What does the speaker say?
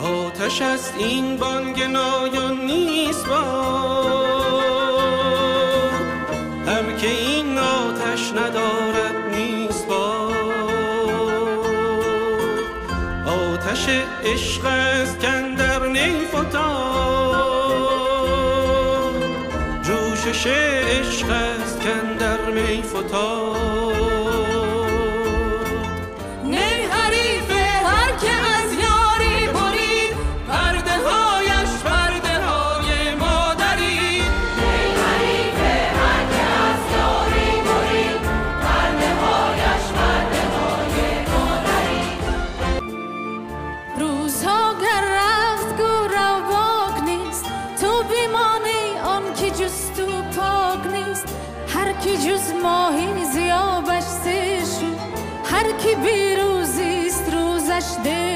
آتش است این بانگ نایان نیست با هر که این آتش ندارد نیست با آتش عشق است کاندر نی فتاد جوشش عشق است کاندر می فتاد جز ماهی زیابش سشی هر کی بیروزیست روزش ده